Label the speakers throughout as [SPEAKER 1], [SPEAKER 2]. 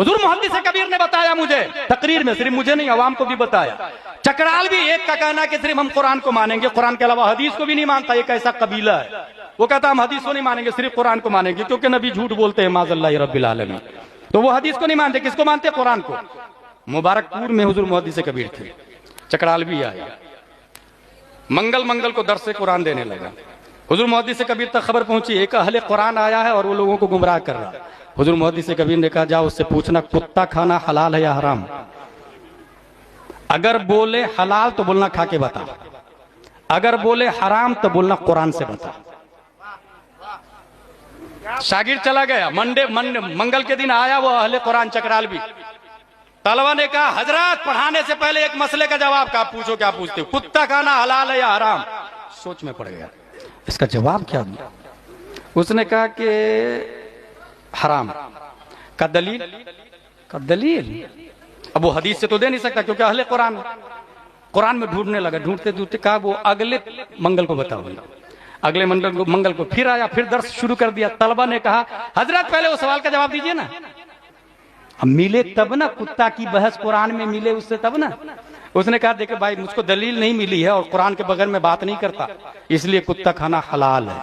[SPEAKER 1] حضور محدث کبیر نے بتایا مجھے تقریر میں، صرف مجھے نہیں عوام کو بھی بتایا۔ چکرال بھی ایک کا کہنا کہ صرف ہم قرآن کو مانیں گے، قرآن کے علاوہ حدیث کو بھی نہیں مانتا، ایک ایسا قبیلہ ہے وہ کہتا ہم حدیث کو نہیں مانیں گے، صرف قرآن کو مانیں گے، کیونکہ نبی جھوٹ بولتے ہیں معاذ اللہ رب العالمین، تو وہ حدیث کو نہیں مانتے، کس کو مانتے؟ قرآن کو۔ مبارک پور میں حضور محدث کبیر تھے، چکرال بھی آئے، منگل کو درس قرآن دینے لگا۔ حضور محدث کبیر تک خبر پہنچی ایک اہل قرآن آیا ہے اور وہ لوگوں کو گمراہ کر رہا ہے۔ حضور محدث کبیر نے کہا جاؤ اس سے پوچھنا کتا کھانا حلال ہے یا حرام، اگر بولے حلال تو بولنا کھا کے بتا، اگر بولے حرام تو بولنا قرآن سے بتا۔ شاگرد چلا گیا، منگل کے دن آیا وہ اہل قرآن چکرال بھی۔ طلبہ نے کہا حضرات پڑھانے سے پہلے ایک مسئلے کا جواب کا پوچھو، کیا پوچھتے ہو؟ کتا کھانا حلال ہے یا حرام؟ سوچ میں پڑ گیا اس کا جواب کیا دیا۔ اس نے کہا کہ حرام۔ کا دلیل اب وہ حدیث سے تو دے نہیں سکتا کیونکہ اہل قرآن میں ڈھونڈنے لگا، ڈھونڈتے کہا وہ اگلے منگل کو بتاؤ۔ اگلے منگل کو پھر آیا، پھر درس شروع کر دیا۔ طلبہ نے کہا حضرت پہلے وہ سوال کا جواب دیجئے نا، اب ملے تب نا، کتا کی بحث قرآن میں ملے اس سے تب نا۔ اس نے کہا دیکھیں بھائی مجھ کو دلیل نہیں ملی ہے اور قرآن کے بغیر میں بات نہیں کرتا، اس لیے کتا کھانا حلال ہے۔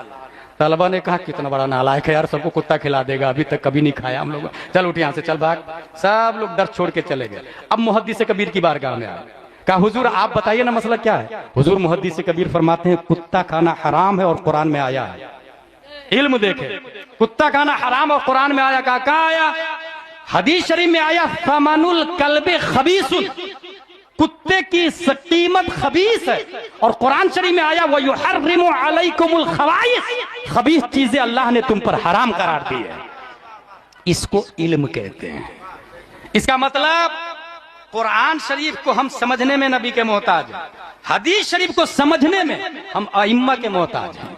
[SPEAKER 1] طلبہ نے کہا کتنا بڑا نالائق ہے یار، سب کو کتا کھلا دے گا، ابھی تک کبھی نہیں کھایا ہم لوگ، چل اٹھ یہاں سے، چل بھاگ۔ سب لوگ درس چھوڑ کے چلے گئے۔ اب محدث کبیر کی بارگاہ میں آئے، کہا حضور آپ بتائیے نا مسئلہ کیا ہے؟ حضور محدث کبیر فرماتے ہیں کتا کھانا حرام ہے اور قرآن میں آیا ہے۔ علم دیکھے، کتا کھانا حرام اور قرآن میں آیا، کہا آیا؟ حدیث شریف میں آیا ثمن الکلب خبیث، کتے کی قیمت خبیث ہے، اور قرآن شریف میں آیا وَيُحَرِّمُ عَلَيْكُمُ الْخَبَائِثَ، خبیث چیزیں اللہ نے تم پر حرام قرار دی ہے۔ اس کو علم کہتے ہیں۔ اس کا مطلب قرآن شریف کو ہم سمجھنے میں نبی کے محتاج ہیں، حدیث شریف کو سمجھنے میں ہم ائمہ کے محتاج ہیں۔